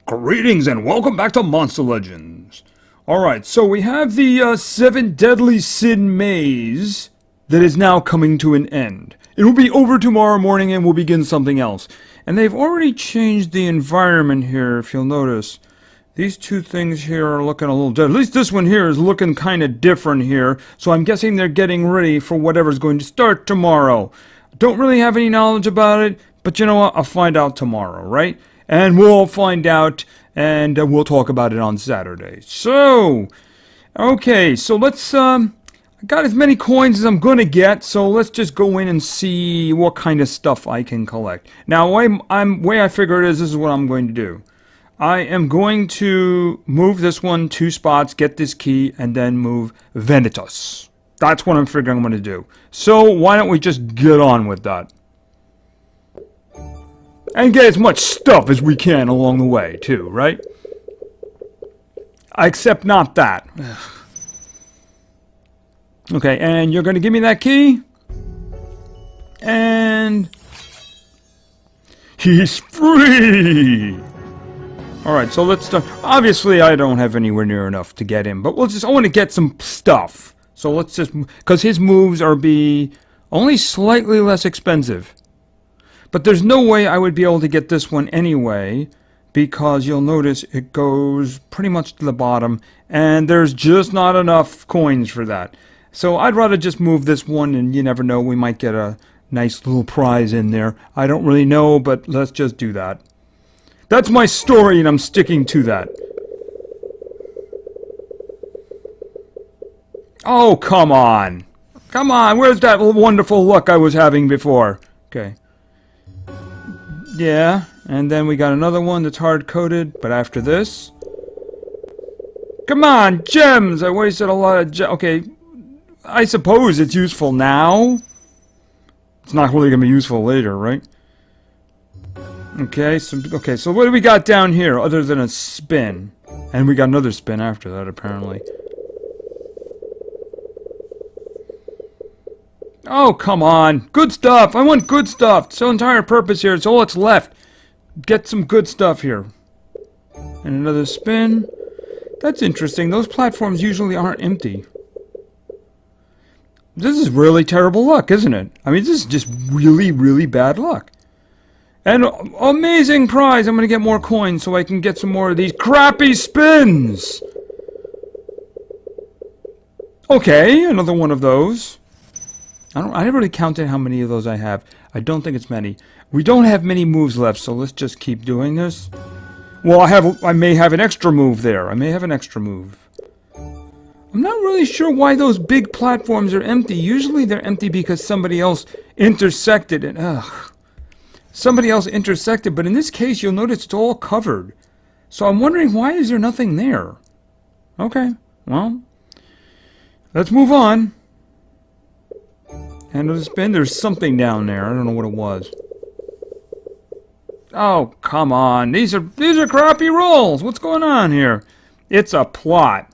Greetings and welcome back to Monster Legends. Alright, so we have the 7 Deadly Sin Maze that is now coming to an end. It will be over tomorrow morning and we'll begin something else. And they've already changed the environment here, if you'll notice. These two things here are looking a little different. At least this one here is looking kind of different here. So I'm guessing they're getting ready for whatever's going to start tomorrow. Don't really have any knowledge about it, but you know what? I'll find out tomorrow, right? And we'll find out, and we'll talk about it on Saturday. So, okay, so let's, I got as many coins as I'm gonna get, so let's just go in and see what kind of stuff I can collect. Now, way I figure it is, this is what I'm going to do. I am going to move this one 2 spots, get this key, and then move Vanitas. That's what I'm figuring I'm gonna do. So, why don't we just get on with that? And get as much stuff as we can along the way, too, right? Except not that. Okay, and you're going to give me that key? And... he's free! Alright, so let's start. Obviously, I don't have anywhere near enough to get him, but I want to get some stuff. So let's just... because his moves are only slightly less expensive. But there's no way I would be able to get this one anyway, because you'll notice it goes pretty much to the bottom, and there's just not enough coins for that. So I'd rather just move this one, and you never know, we might get a nice little prize in there. I don't really know, but let's just do that. That's my story, and I'm sticking to that. Oh, come on. Come on, where's that wonderful luck I was having before? Okay. Yeah, and then we got another one that's hard-coded, but after this... come on, gems! I wasted a lot of gems. Okay, I suppose it's useful now. It's not really going to be useful later, right? Okay, so what do we got down here other than a spin? And we got another spin after that, apparently. Oh, come on. Good stuff. I want good stuff. It's the entire purpose here. It's all that's left. Get some good stuff here. And another spin. That's interesting. Those platforms usually aren't empty. This is really terrible luck, isn't it? I mean, this is just really, really bad luck. And amazing prize. I'm going to get more coins so I can get some more of these crappy spins. Okay, another one of those. I never really counted how many of those I have. I don't think it's many. We don't have many moves left, so let's just keep doing this. Well, I may have an extra move there. I may have an extra move. I'm not really sure why those big platforms are empty. Usually they're empty because somebody else intersected it. Ugh. Somebody else intersected, but in this case you'll notice it's all covered. So I'm wondering, why is there nothing there? Okay, well, let's move on. And there's there's something down there. I don't know what it was. Oh, come on. These are crappy rolls. What's going on here? It's a plot.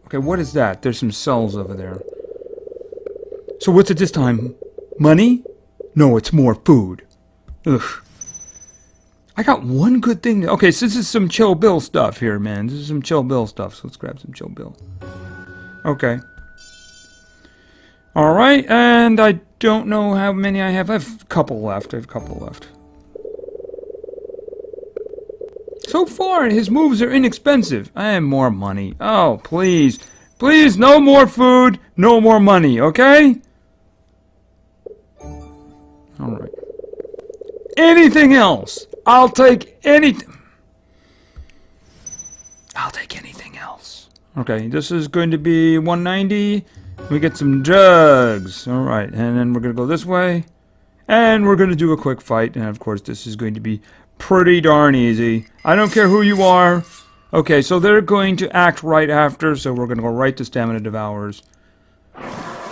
Okay, what is that? There's some cells over there. So what's it this time? Money? No, it's more food. Ugh. I got one good thing. Okay, so this is some Chill Bill stuff here, man. This is some Chill Bill stuff. So let's grab some Chill Bill. Okay. Alright, and I don't know how many I have. I have a couple left. So far, his moves are inexpensive. I have more money. Oh, please. Please, no more food, no more money, okay? Alright. Anything else? I'll take anything. I'll take anything else. Okay, this is going to be 190. We get some drugs. Alright, and then we're going to go this way. And we're going to do a quick fight. And of course, this is going to be pretty darn easy. I don't care who you are. Okay, so they're going to act right after. So we're going to go right to Stamina Devours.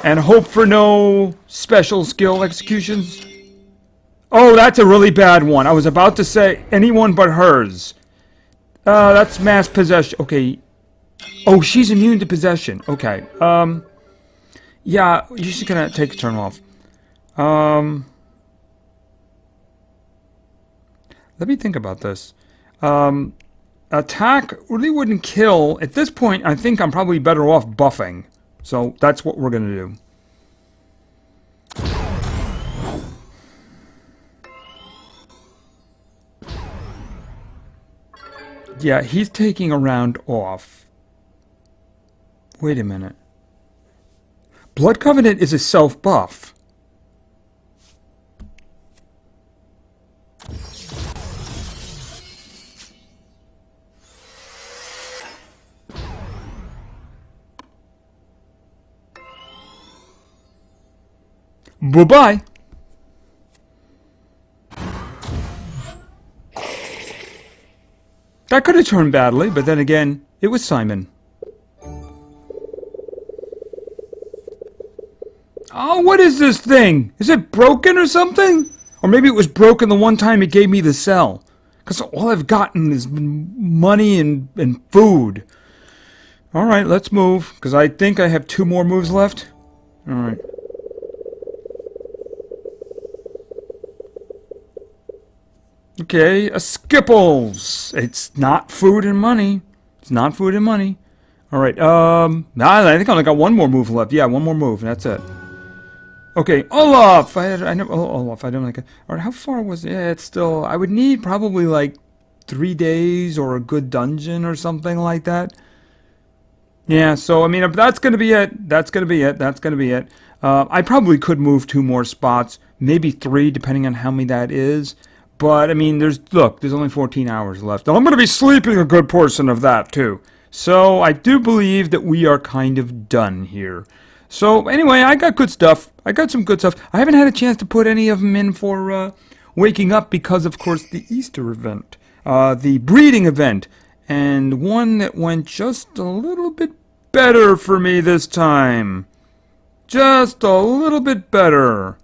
And hope for no special skill executions. Oh, that's a really bad one. I was about to say anyone but hers. That's mass possession. Okay. Oh, she's immune to possession. Okay. Yeah, you're just gonna take a turn off. Let me think about this. attack really wouldn't kill. At this point, I think I'm probably better off buffing. So that's what we're going to do. Yeah, he's taking a round off. Wait a minute. Blood Covenant is a self-buff. Bye-bye. That could have turned badly, but then again, it was Simon. Oh, what is this thing? Is it broken or something? Or maybe it was broken the one time it gave me the cell. Because all I've gotten is money and food. Alright, let's move. Because I think I have 2 more moves left. Alright. Okay, a Skipples. It's not food and money. It's not food and money. Alright, I think I only got 1 more move left. Yeah, 1 more move, and that's it. Okay, Olaf! I know Olaf, I don't like it. Alright, how far was it? Yeah, it's still... I would need probably like 3 days or a good dungeon or something like that. Yeah, so, I mean, if that's gonna be it, that's gonna be it, that's gonna be it. I probably could move 2 more spots, maybe 3, depending on how many that is. But, I mean, there's only 14 hours left. And I'm going to be sleeping a good portion of that, too. So, I do believe that we are kind of done here. So, anyway, I got good stuff. I got some good stuff. I haven't had a chance to put any of them in for waking up because, of course, the Easter event. The breeding event. And one that went just a little bit better for me this time. Just a little bit better.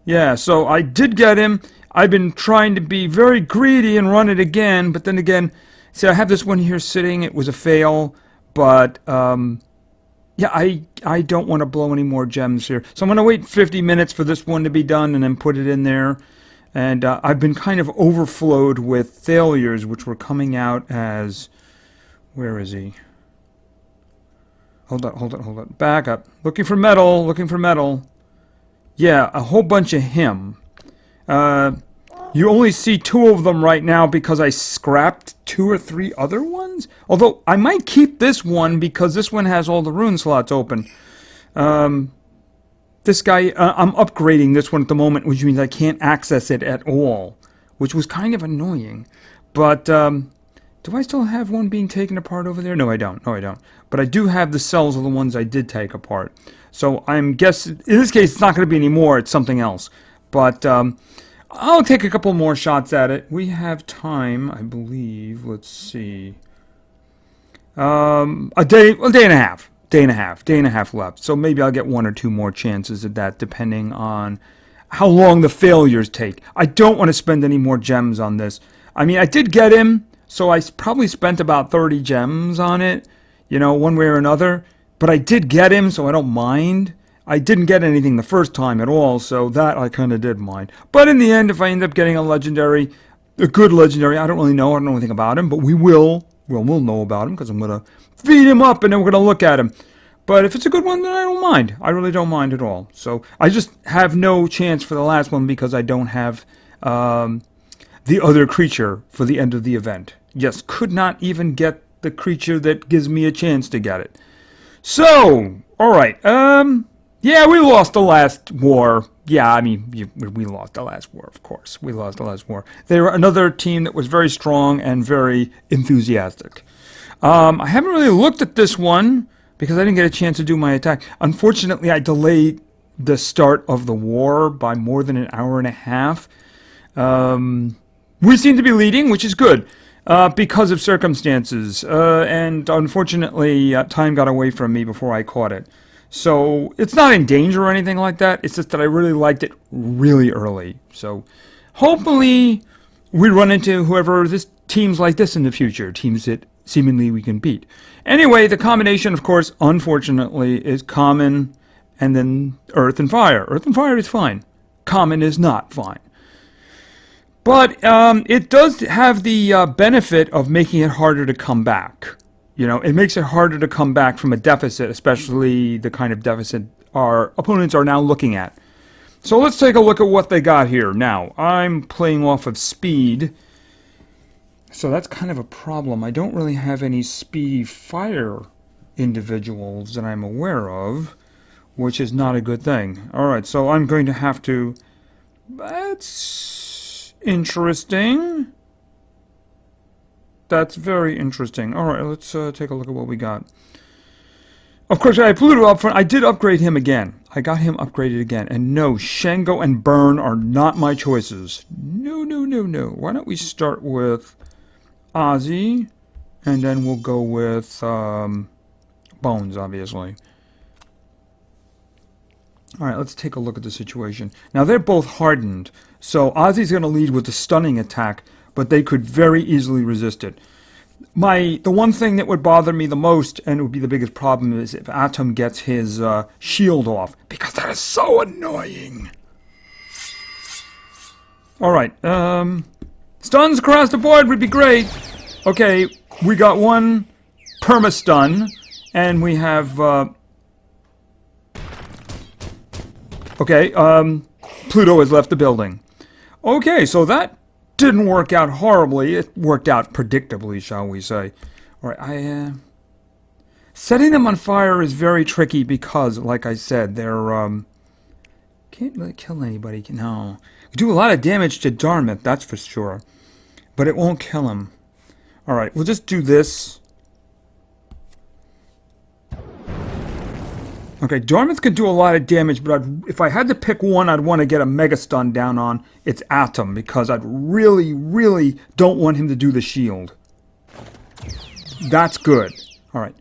Yeah, so I did get him. I've been trying to be very greedy and run it again, but then again, see, I have this one here sitting. It was a fail, but yeah, I don't want to blow any more gems here. So I'm going to wait 50 minutes for this one to be done and then put it in there. And I've been kind of overflowed with failures, which were coming out as... Where is he? Hold on. Back up. Looking for metal. Yeah, a whole bunch of him. You only see 2 of them right now because I scrapped 2 or 3 other ones. Although, I might keep this one because this one has all the rune slots open. This guy, I'm upgrading this one at the moment, which means I can't access it at all. Which was kind of annoying. But, do I still have one being taken apart over there? No, I don't. But I do have the cells of the ones I did take apart. So, I'm guessing, in this case, it's not going to be any more. It's something else. But, I'll take a couple more shots at it. We have time, I believe. Let's see. A day and a half. Day and a half left. So maybe I'll get 1 or 2 more chances at that, depending on how long the failures take. I don't want to spend any more gems on this. I mean, I did get him, so I probably spent about 30 gems on it, you know, one way or another. But I did get him, so I don't mind. I didn't get anything the first time at all, so that I kind of did mind. But in the end, if I end up getting a legendary, a good legendary, I don't really know. I don't know anything about him, but we will. Well, we'll know about him because I'm going to feed him up and then we're going to look at him. But if it's a good one, then I don't mind. I really don't mind at all. So I just have no chance for the last one because I don't have the other creature for the end of the event. Yes, could not even get the creature that gives me a chance to get it. So, alright, yeah, we lost the last war. Yeah, I mean, we lost the last war, of course. We lost the last war. They were another team that was very strong and very enthusiastic. I haven't really looked at this one because I didn't get a chance to do my attack. Unfortunately, I delayed the start of the war by more than an hour and a half. We seem to be leading, which is good. Because of circumstances. And unfortunately, time got away from me before I caught it. So, it's not in danger or anything like that. It's just that I really liked it really early. So, hopefully, we run into whoever this teams like this in the future. Teams that seemingly we can beat. Anyway, the combination, of course, unfortunately, is common and then earth and fire. Earth and fire is fine. Common is not fine. But it does have the benefit of making it harder to come back. You know, it makes it harder to come back from a deficit, especially the kind of deficit our opponents are now looking at. So let's take a look at what they got here. Now, I'm playing off of speed, so that's kind of a problem. I don't really have any speedy fire individuals that I'm aware of, which is not a good thing. Alright, so I'm going to have to... That's interesting. That's very interesting. Alright, let's take a look at what we got. Of course, I had Pluto up front. I did upgrade him again. I got him upgraded again. And no, Shango and Burn are not my choices. No, no, no, no. Why don't we start with Ozzy, and then we'll go with Bones, obviously. Alright, let's take a look at the situation. Now, they're both hardened, so Ozzy's going to lead with the stunning attack, but they could very easily resist it. The one thing that would bother me the most, and it would be the biggest problem, is if Atom gets his shield off, because that is so annoying. Alright, stuns across the board would be great. Okay, we got one perma-stun, and we have, okay, Pluto has left the building. Okay, so that didn't work out horribly. It worked out predictably, shall we say. Alright, setting them on fire is very tricky because, like I said, they're, can't really kill anybody. No. Do a lot of damage to Dartmouth, that's for sure. But it won't kill him. Alright, we'll just do this. Okay, Dartmouth can do a lot of damage, but if I had to pick one I'd want to get a Mega Stun down on, it's Atom, because I'd really, really don't want him to do the shield. That's good. Alright.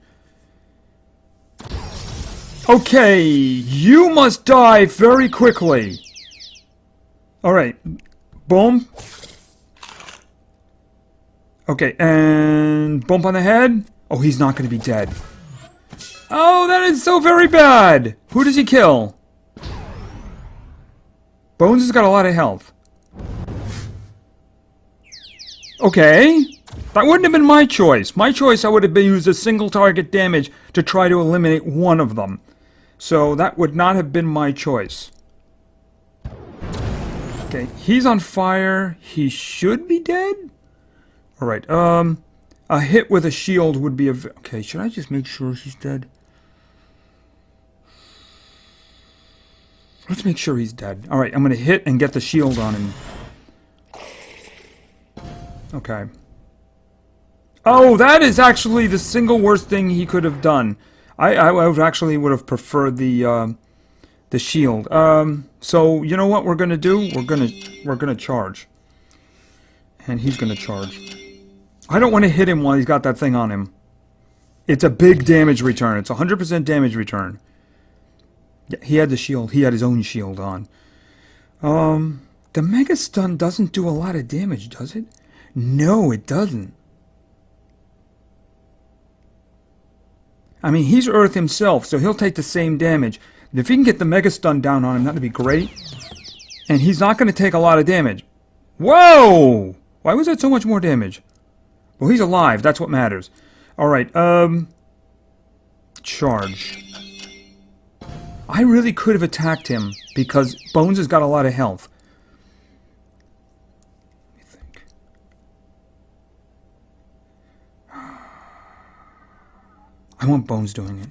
Okay, you must die very quickly. Alright. Boom. Okay, and bump on the head. Oh, he's not going to be dead. Oh, that is so very bad! Who does he kill? Bones has got a lot of health. Okay. That wouldn't have been my choice. My choice, I would have used a single target damage to try to eliminate one of them. So that would not have been my choice. Okay, he's on fire. He should be dead? Alright, a hit with a shield would be a... Okay, should I just make sure he's dead? Let's make sure he's dead. Alright, I'm going to hit and get the shield on him. Okay. Oh, that is actually the single worst thing he could have done. I would have preferred the shield. So, you know what we're going to do? We're gonna charge. And he's going to charge. I don't want to hit him while he's got that thing on him. It's a big damage return. It's 100% damage return. Yeah, he had the shield. He had his own shield on. The Mega Stun doesn't do a lot of damage, does it? No, it doesn't. I mean, he's Earth himself, so he'll take the same damage. If he can get the Mega Stun down on him, that'd be great. And he's not going to take a lot of damage. Whoa! Why was that so much more damage? Well, he's alive. That's what matters. Alright, charge. I really could have attacked him because Bones has got a lot of health. Let me think. I want Bones doing it.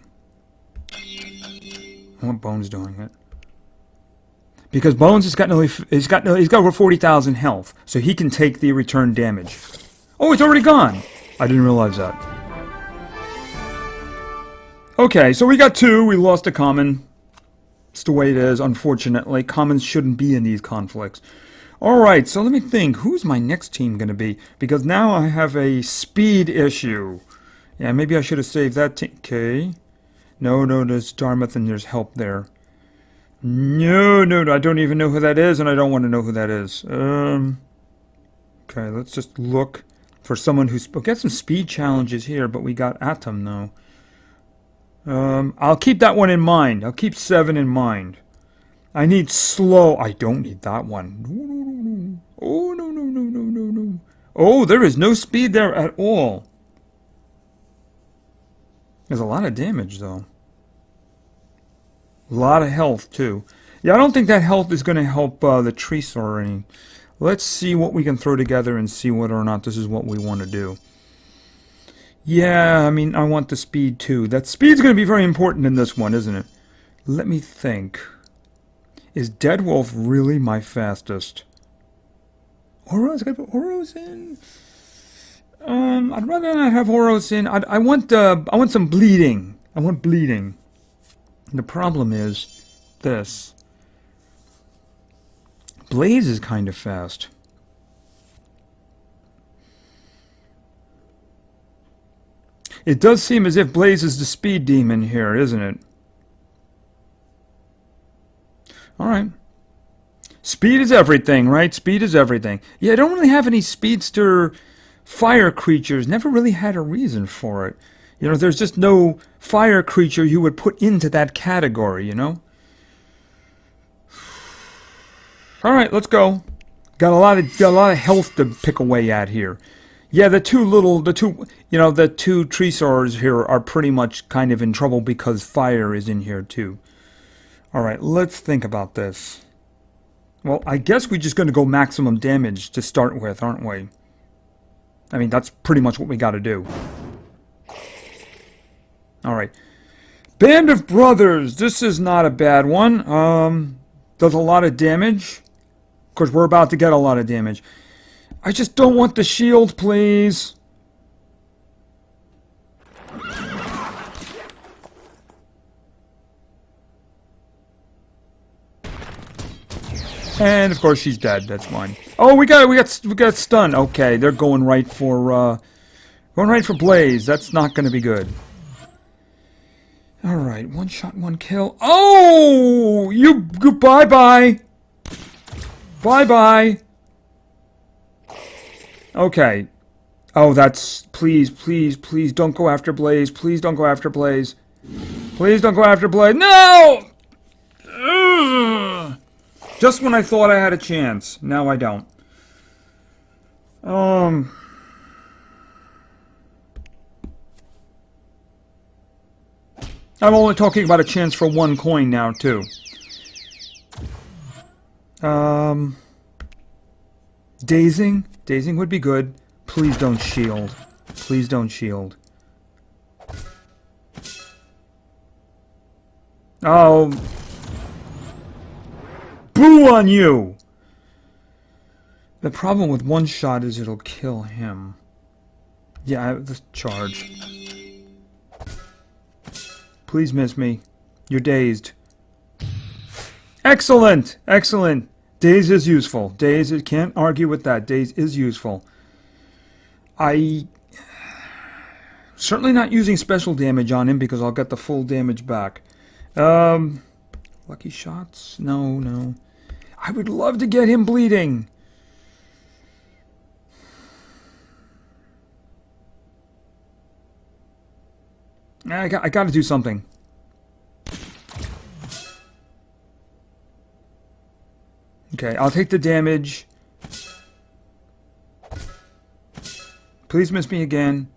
I want Bones doing it. Because Bones has got he's got over 40,000 health, so he can take the return damage. Oh, it's already gone. I didn't realize that. Okay, so we got two. We lost a common. It's the way it is, unfortunately. Commons shouldn't be in these conflicts. Alright, so let me think. Who's my next team going to be? Because now I have a speed issue. Yeah, maybe I should have saved that team. Okay. No, there's Dartmouth and there's help there. No, I don't even know who that is, and I don't want to know who that is. Okay, let's just look for someone who's... We'll get some speed challenges here, but we got Atom, though. I'll keep that one in mind. I'll keep 7 in mind. I need slow. I don't need that one. No. Oh, no. Oh, there is no speed there at all. There's a lot of damage, though. A lot of health, too. Yeah, I don't think that health is going to help the Treesor any. Let's see what we can throw together and see whether or not this is what we want to do. Yeah, I mean, I want the speed, too. That speed's going to be very important in this one, isn't it? Let me think. Is Dead Wolf really my fastest? Oros? Can I put Oros in? I'd rather not have Oros in. I want some bleeding. I want bleeding. The problem is this. Blaze is kind of fast. It does seem as if Blaze is the speed demon here, isn't it? Alright. Speed is everything, right? Speed is everything. Yeah, I don't really have any speedster fire creatures. Never really had a reason for it. You know, there's just no fire creature you would put into that category, you know? Alright, let's go. Got a lot of health to pick away at here. Yeah, the two Treesaurs here are pretty much kind of in trouble because fire is in here too. Alright, let's think about this. Well, I guess we're just going to go maximum damage to start with, aren't we? I mean, that's pretty much what we got to do. Alright. Band of Brothers. This is not a bad one. Does a lot of damage. Of course, we're about to get a lot of damage. I just don't want the shield, please. And of course she's dead. That's fine. Oh, we got stunned. Okay, they're going right for Blaze. That's not going to be good. All right, one shot, one kill. Oh, you bye bye. Bye bye. Okay. Oh, that's please don't go after Blaze. Please don't go after Blaze. Please don't go after Blaze. No! Ugh. Just when I thought I had a chance. Now I don't. I'm only talking about a chance for one coin now, too. Dazing? Dazing would be good. Please don't shield. Please don't shield. Oh. Boo on you! The problem with one shot is it'll kill him. Yeah, just charge. Please miss me. You're dazed. Excellent! Excellent! Daze is useful. Daze, can't argue with that. Daze is useful. Certainly not using special damage on him because I'll get the full damage back. Lucky shots? No. I would love to get him bleeding. I got to do something. Okay, I'll take the damage. Please miss me again.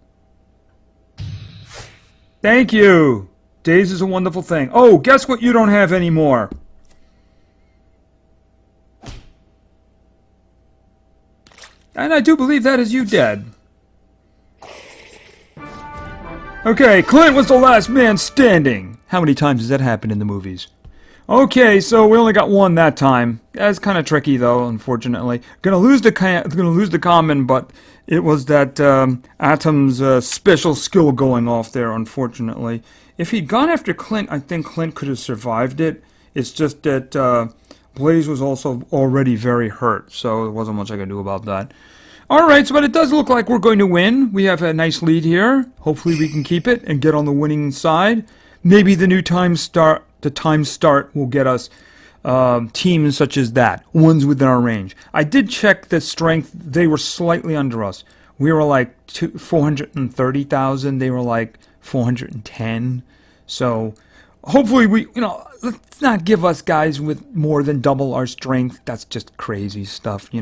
Thank you! Daze is a wonderful thing. Oh, guess what you don't have anymore? And I do believe that is you dead. Okay, Clint was the last man standing. How many times has that happened in the movies? Okay, so we only got one that time. That's kind of tricky, though, unfortunately. Gonna lose the common, but it was that Atom's special skill going off there, unfortunately. If he'd gone after Clint, I think Clint could have survived it. It's just that Blaze was also already very hurt, so there wasn't much I could do about that. Alright, but it does look like we're going to win. We have a nice lead here. Hopefully we can keep it and get on the winning side. Maybe the time start will get us teams such as that, ones within our range. I did check the strength. They were slightly under us. We were like 430,000. They were like 410. So hopefully let's not give us guys with more than double our strength. That's just crazy stuff,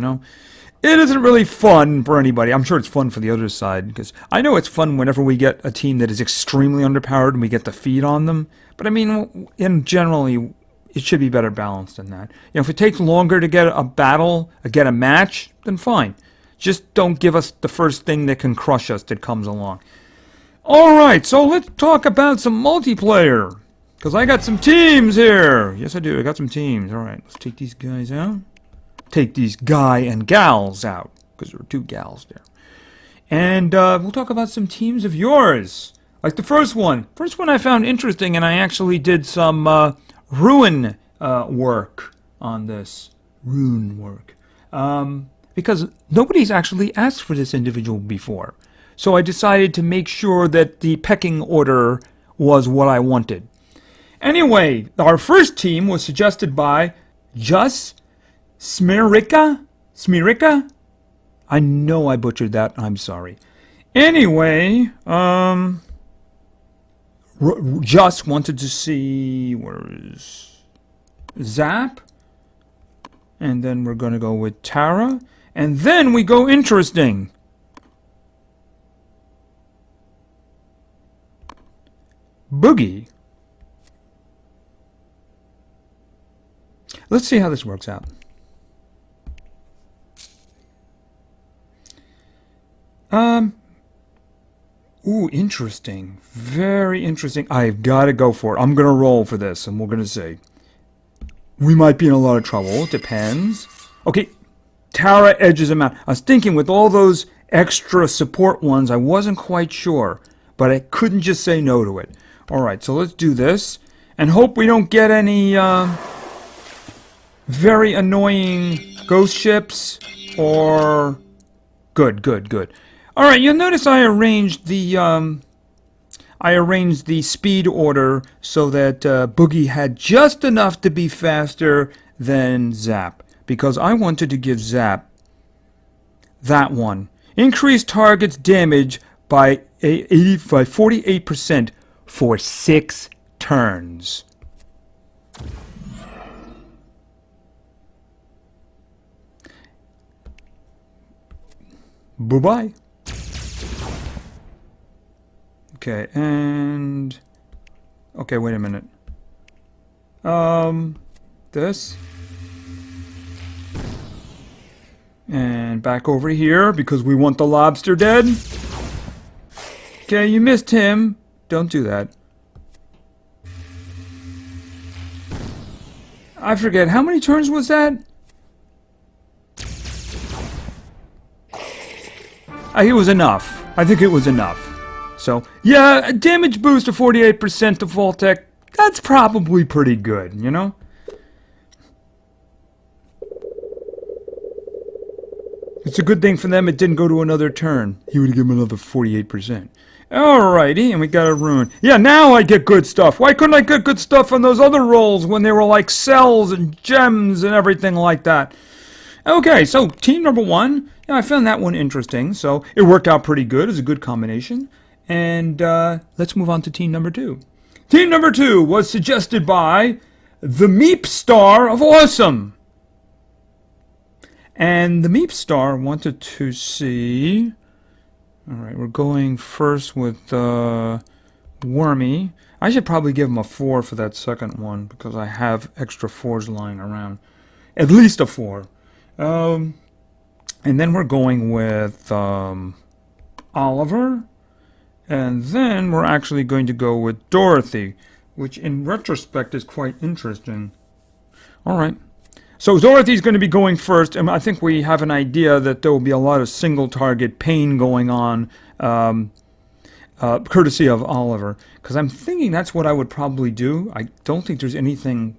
it isn't really fun for anybody. I'm sure it's fun for the other side, because I know it's fun whenever we get a team that is extremely underpowered and we get to feed on them. But I mean, in generally, it should be better balanced than that. You know, if it takes longer to get a battle, get a match, then fine. Just don't give us the first thing that can crush us that comes along. Alright, so let's talk about some multiplayer. Because I got some teams here. Yes, I do. I got some teams. Alright, let's take these guys out. Take these guy and gals out. Because there are 2 gals there. And we'll talk about some teams of yours. Like the first one. First one I found interesting, and I actually did some rune work on this. Rune work. Because nobody's actually asked for this individual before. So I decided to make sure that the pecking order was what I wanted. Anyway, our first team was suggested by Just Smirika? Smirika? I know I butchered that. I'm sorry. Anyway, Just wanted to see, where is Zap? And then we're going to go with Tara. And then we go interesting. Boogie. Let's see how this works out. Ooh, interesting. Very interesting. I've got to go for it. I'm going to roll for this, and we're going to see. We might be in a lot of trouble. It depends. Okay, Tara edges him out. I was thinking with all those extra support ones, I wasn't quite sure, but I couldn't just say no to it. Alright, so let's do this, and hope we don't get any very annoying ghost ships, or... Good, good, good. Alright, you'll notice I arranged the speed order so that Boogie had just enough to be faster than Zap, because I wanted to give Zap that one. Increase target's damage by 48% for 6 turns. Bye-bye. Okay, and... Okay, wait a minute. This. And back over here, because we want the lobster dead. Okay, you missed him. Don't do that. I forget, how many turns was that? It was enough. I think it was enough. So, yeah, a damage boost of 48% to Vault-Tec, that's probably pretty good, you know? It's a good thing for them it didn't go to another turn. He would give him another 48%. Alrighty, and we got a rune. Yeah, now I get good stuff. Why couldn't I get good stuff on those other rolls when they were like cells and gems and everything like that? Okay, so team number 1, yeah, I found that one interesting. So it worked out pretty good. It was a good combination. And let's move on to team number 2. Team number 2 was suggested by the Meep Star of Awesome. And the Meep Star wanted to see... Alright, we're going first with Wormy. I should probably give him a 4 for that second one, because I have extra 4s lying around. At least a 4. And then we're going with Oliver. And then we're actually going to go with Dorothy, which in retrospect is quite interesting. Alright. So Dorothy's going to be going first, and I think we have an idea that there will be a lot of single-target pain going on, courtesy of Oliver. Because I'm thinking that's what I would probably do. I don't think there's anything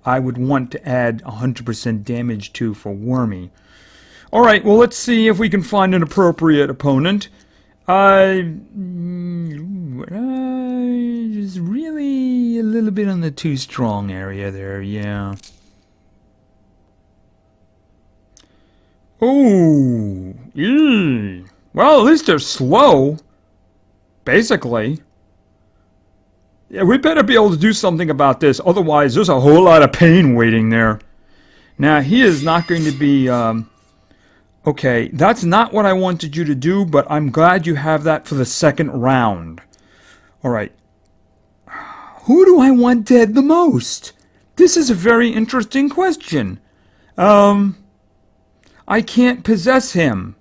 I would want to add 100% damage to for Wormy. Alright, well let's see if we can find an appropriate opponent. Just really a little bit on the too strong area there, yeah. Oh, well, at least they're slow, basically. Yeah, we better be able to do something about this, otherwise there's a whole lot of pain waiting there. Now, he is not going to be Okay, that's not what I wanted you to do, but I'm glad you have that for the second round. Alright. Who do I want dead the most? This is a very interesting question. I can't possess him.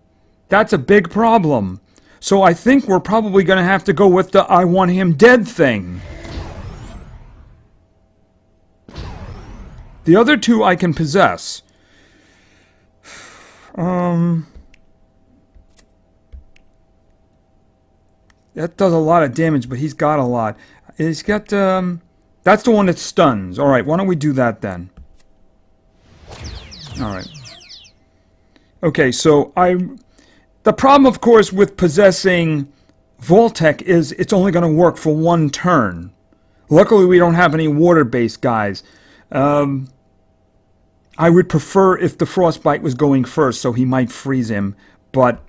That's a big problem. So I think we're probably going to have to go with the I want him dead thing. The other two I can possess. That does a lot of damage, but he's got a lot. He's got, that's the one that stuns. Alright, why don't we do that then? Alright. Okay, so the problem, of course, with possessing Vault-Tec is it's only going to work for one turn. Luckily, we don't have any water-based guys. I would prefer if the Frostbite was going first, so he might freeze him. But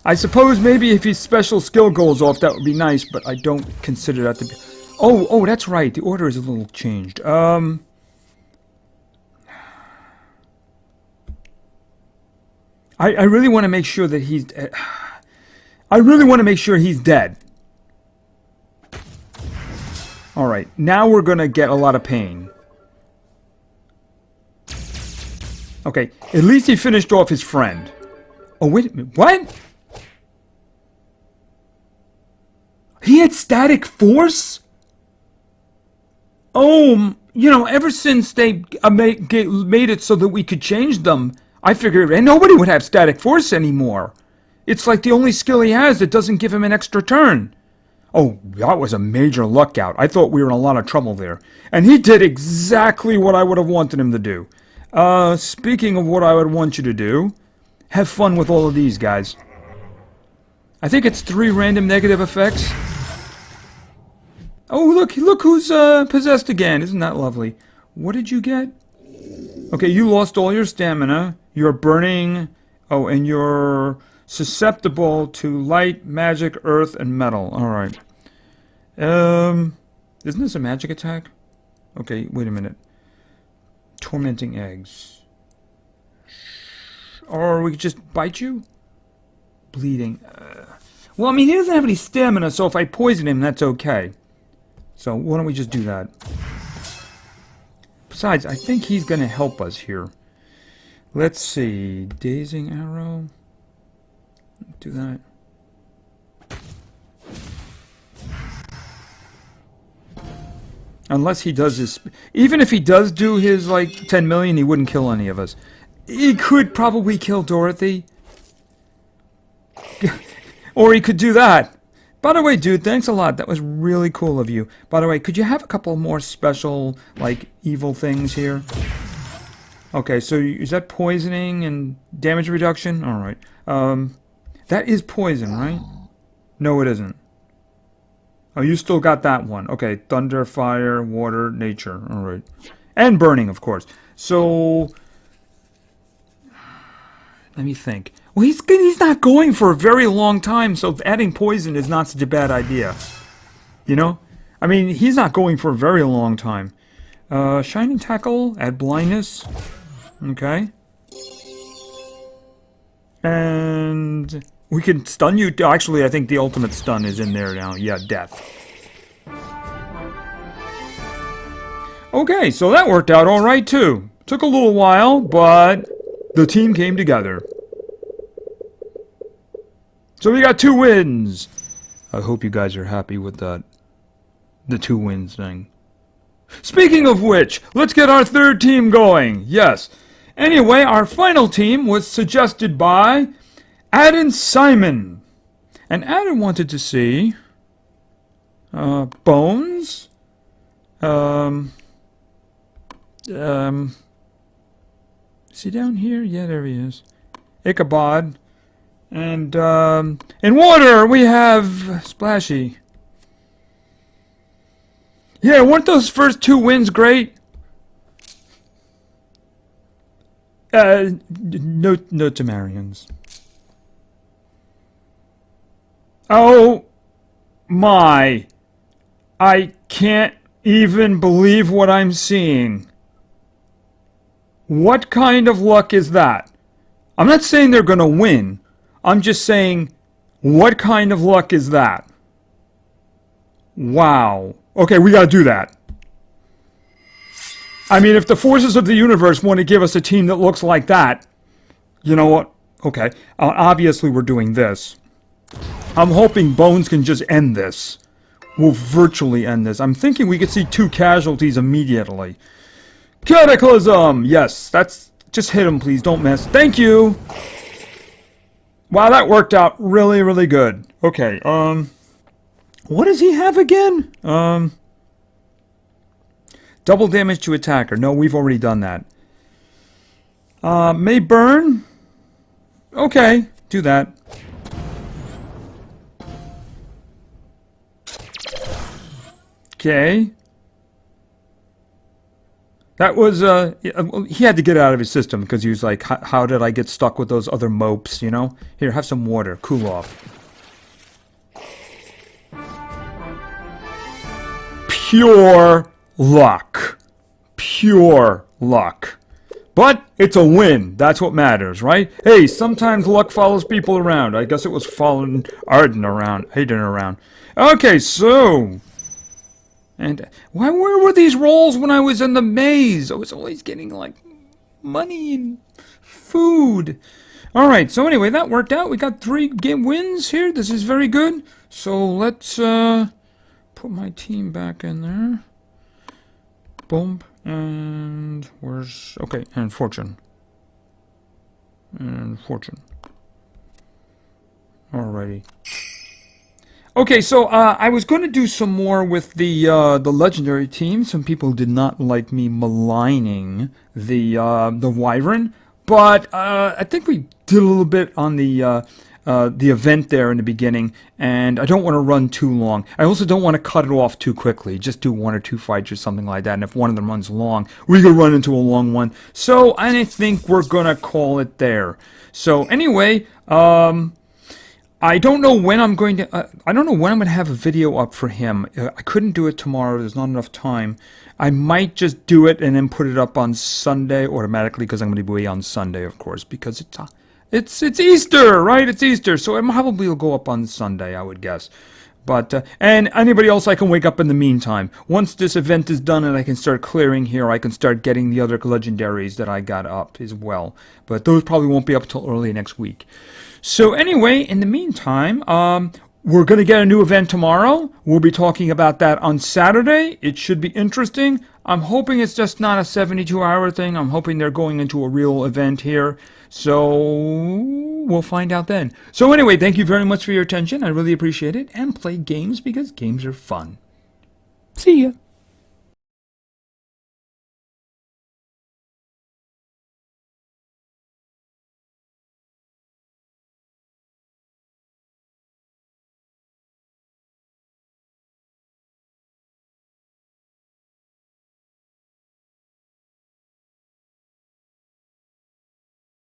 I suppose maybe if his special skill goes off, that would be nice, but I don't consider that to be... Oh, that's right. The order is a little changed. I really want to make sure that he's... I really want to make sure he's dead. Alright, now we're going to get a lot of pain. Okay, at least he finished off his friend. Oh, wait a minute. What? He had static force? Oh, you know, ever since they made it so that we could change them, I figured nobody would have static force anymore. It's like the only skill he has that doesn't give him an extra turn. Oh, that was a major luck out. I thought we were in a lot of trouble there. And he did exactly what I would have wanted him to do. Speaking of what I would want you to do, have fun with all of these guys. I think it's 3 random negative effects. Oh, look who's possessed again. Isn't that lovely? What did you get? Okay, you lost all your stamina. You're burning. Oh, and you're susceptible to light, magic, earth, and metal. Alright. Isn't this a magic attack? Okay, wait a minute. Tormenting eggs. Or we could just bite you? Bleeding. Well, I mean, he doesn't have any stamina, so if I poison him, that's okay. So, why don't we just do that? Besides, I think he's going to help us here. Let's see. Dazing arrow. Do that. Unless he does his... Even if he does do his, like, 10 million, he wouldn't kill any of us. He could probably kill Dorothy. Or he could do that. By the way, dude, thanks a lot. That was really cool of you. By the way, could you have a couple more special, like, evil things here? Okay, so is that poisoning and damage reduction? Alright. That is poison, right? No, it isn't. Oh, you still got that one. Okay, thunder, fire, water, nature. Alright. And burning, of course. So... let me think. Well, he's not going for a very long time, so adding poison is not such a bad idea. You know? I mean, he's not going for a very long time. Shining Tackle, add blindness. Okay. And... we can stun you. Actually, I think the ultimate stun is in there now. Yeah, death. Okay, so that worked out alright too. Took a little while, but the team came together. So we got 2 wins. I hope you guys are happy with that. The 2 wins thing. Speaking of which, let's get our 3rd team going. Yes. Anyway, our final team was suggested by Adam Simon. And Adam wanted to see Bones. Is he down here? Yeah, there he is. Ichabod. And in water we have Splashy. Yeah, weren't those first 2 wins great? No Temerians. Oh my. I can't even believe what I'm seeing. What kind of luck is that? I'm not saying they're going to win. I'm just saying, what kind of luck is that? Wow. Okay, we got to do that. I mean, if the forces of the universe want to give us a team that looks like that, you know what? Okay, obviously we're doing this. I'm hoping Bones can just end this. We'll virtually end this. I'm thinking we could see 2 casualties immediately. Cataclysm! Yes, that's... Just hit him, please. Don't miss. Thank you! Wow, that worked out really, really good. Okay, what does he have again? Double damage to attacker. No, we've already done that. May burn? Okay, do that. Okay. That was, he had to get out of his system because he was like, how did I get stuck with those other mopes, you know? Here, have some water. Cool off. Pure luck. Pure luck. But it's a win. That's what matters, right? Hey, sometimes luck follows people around. I guess it was following Aiden around. Okay, so... And where were these rolls when I was in the maze? I was always getting, like, money and food. Alright, so anyway, that worked out. We got 3 game wins here. This is very good. So let's put my team back in there. Boom. And where's... Okay, and fortune. And fortune. Alrighty. Okay, so I was going to do some more with the legendary team. Some people did not like me maligning the Wyvern, but I think we did a little bit on the event there in the beginning, and I don't want to run too long. I also don't want to cut it off too quickly. Just do 1 or 2 fights or something like that, and if one of them runs long, we could run into a long one. So I think we're going to call it there. So anyway, I don't know when I'm going to. I don't know when I'm going to have a video up for him. I couldn't do it tomorrow. There's not enough time. I might just do it and then put it up on Sunday automatically because I'm going to be away on Sunday, of course, because it's Easter, right? It's Easter, so it probably will go up on Sunday, I would guess. But and anybody else I can wake up in the meantime. Once this event is done and I can start clearing here, I can start getting the other legendaries that I got up as well. But those probably won't be up till early next week. So anyway, in the meantime, we're going to get a new event tomorrow. We'll be talking about that on Saturday. It should be interesting. I'm hoping it's just not a 72-hour thing. I'm hoping they're going into a real event here. So we'll find out then. So anyway, thank you very much for your attention. I really appreciate it. And play games because games are fun. See ya.